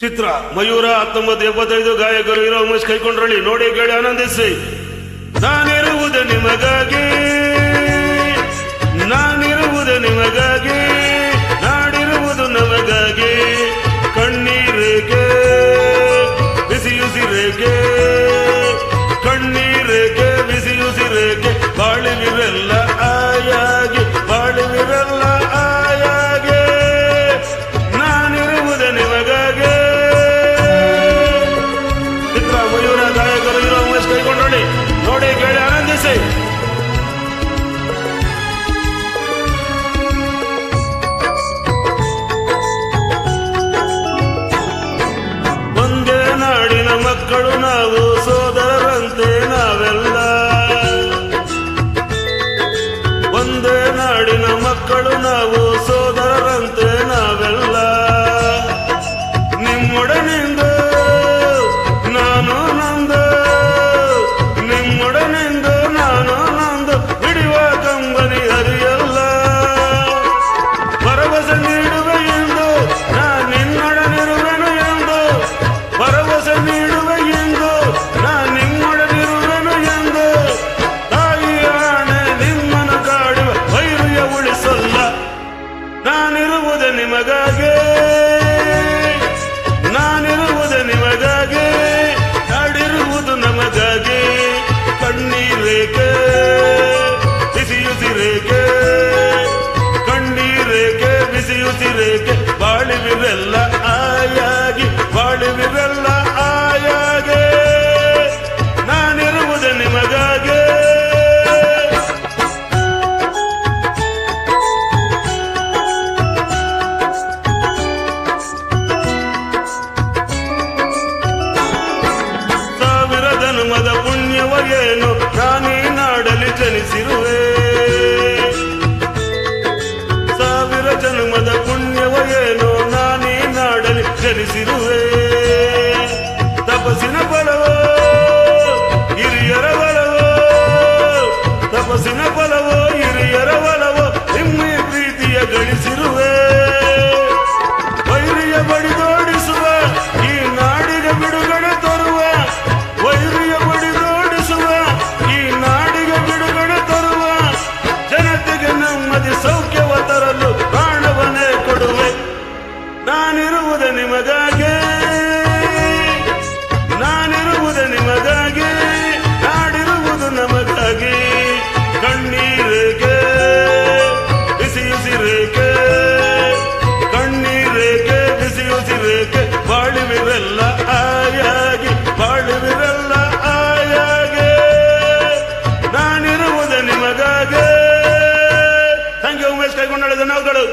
ಚಿತ್ರ ಮಯೂರ 1975 ಗಾಯಕರು ಇರೋ ಉಮೇಶ್ ಕೈಕೊಂಡ್ರಳ್ಳಿ ನೋಡಿ ಕೇಳಿ ಆನಂದಿಸಿ. ನಾನಿರುವುದು ನಿಮಗಾಗಿ, ನಾನಿರುವುದು ನಿಮಗಾಗಿ, ನಾಡಿರುವುದು ನಮಗಾಗಿ. ಕಣ್ಣೀರೇಕೆ ಬಿಸಿಯುಸಿರೇಕೆ, ಕಣ್ಣೀರೇಕೆ ಬಿಸಿಯುಸಿರೇಕೆ. ಬಾಳುವಿರೆಲ್ಲ ಆಯಾಗಿ, ಬಾಳುವಿರೆಲ್ಲ ಆಯಾಗೆ. ನಾನಿರುವುದು ನಿಮಗಾಗಿ. ಚಿತ್ರ ಮಯೂರ ಗಾಯಕರು ಇರೋ ಉಮೇಶ್ ಕೈಕೊಂಡ್ರಳ್ಳಿ ನೋಡಿ ಕೇಳಿ ಆನಂದಿಸಿ. ಒಂದೇ ನಾಡಿನ ಮಕ್ಕಳು ನಾವು, ಸೋದರರಂತೆ ನಾವೆಲ್ಲ. ಒಂದೇ ನಾಡಿನ ಮಕ್ಕಳು ನಾವು, ಸೋದರರಂತೆ ನಾವೆಲ್ಲ. ನಿಮ್ಮೊಡನಿಂದು ನಾನು ನಂದು, ನಿಮ್ಮೊಡನಿಂದು ನಾನು ನಂದು. ಬಿಡುವ ಕಂಬನಿ ಹರಿಯಲ್ಲ. ಭರವಸೆ ನೀಡುವೆ ಎಂದು ನಾ ನಿನ್ನೊಡನಿರುವೆನು ಎಂದು, ಭರವಸೆ ನೀಡುವೆ ಎಂದು ನಾ ನಿಮ್ಮೊಡನಿರುವೆನು ಎಂದು. ತಾಯಿಯ ಆಣೆ ನಿಮ್ಮನ್ನು ಕಾಡುವ ವೈರಿಯ ಉಳಿಸಲ್ಲ. ನಾನಿರುವುದು ನಿಮಗಾಗಿ, ನಾನಿರುವುದು ನಿಮಗಾಗಿ, ನಾಡಿರುವುದು ನಮಗಾಗಿ. ಕಣ್ಣೀರೇಕೆ ಬಿಸಿಯುಸಿರೇಕೆ, ಕಣ್ಣೀರೇಕೆ ಬಿಸಿಯುಸಿರೇಕೆ. ಬಾಳುವಿರೆಲ್ಲ ಆಯಾಗಿ, ಬಾಳುವಿರೆಲ್ಲ ಆಯಾಗೆ. ನಾನಿರುವುದು ನಿಮಗಾಗಿ. ಸಾವಿರ ಜನ್ಮದ ಪುಣ್ಯವ ಏನು ನಾನೀ ನಾಡಲಿ ಜನಿಸಿರುವೆ. ಸಾವಿರ ಜನ್ಮದ ಪುಣ್ಯವ ಏನು ನಾನೀ ನಾಡಲಿ ಜನಿಸಿರುವೆ. ತಪಸ್ಸಿನ ಫಲವೋ ಹಿರಿಯರ ಬಲವೋ, ತಪಸ್ಸಿನ ಫಲವೋ ಹಿರಿಯರ ಬಲವೋ. ನಿಮ್ಮ ಪ್ರೀತಿಯ ಗಳಿಸಿರುವೆ. ವೈರಿಯ ಬಡಿದೋಡಿಸುವ ಈ ನಾಡಿಗೆ ಬಿಡುಗಡೆ ತರುವ, ವೈರಿಯ ಬಡಿದೋಡಿಸುವ ಈ ನಾಡಿಗೆ ಬಿಡುಗಡೆ ತರುವ. ಜನತೆಗೆ ನೆಮ್ಮದಿ ಸೌಖ್ಯವ ತರಲು ಪ್ರಾಣವನ್ನೇ ಕೊಡುವೆ. ನಾನಿರುವುದು ನಿಮಗಾಗಿ, ನಾನಿರುವುದು ನಿಮಗಾಗಿ, ನಾಡಿರುವುದು ನಮಗಾಗಿ. ಕಣ್ಣೀರೇಕೆ ಬಿಸಿಯುಸಿರೇಕೆ, ಕಣ್ಣೀರೇಕೆ ಬಿಸಿಯುಸಿರೇಕೆ. ಬಾಳುವಿರೆಲ್ಲ ಆಯಾಗಿ, ಬಾಳುವಿರೆಲ್ಲ ಆಯಾಗೆ. ನಾನಿರುವುದು ನಿಮಗಾಗಿ. ಥ್ಯಾಂಕ್ ಯು ಉಮೇಶ್ ಕೈಗೊಂಡಳೆ ಧನ್ಯವಾದಗಳು.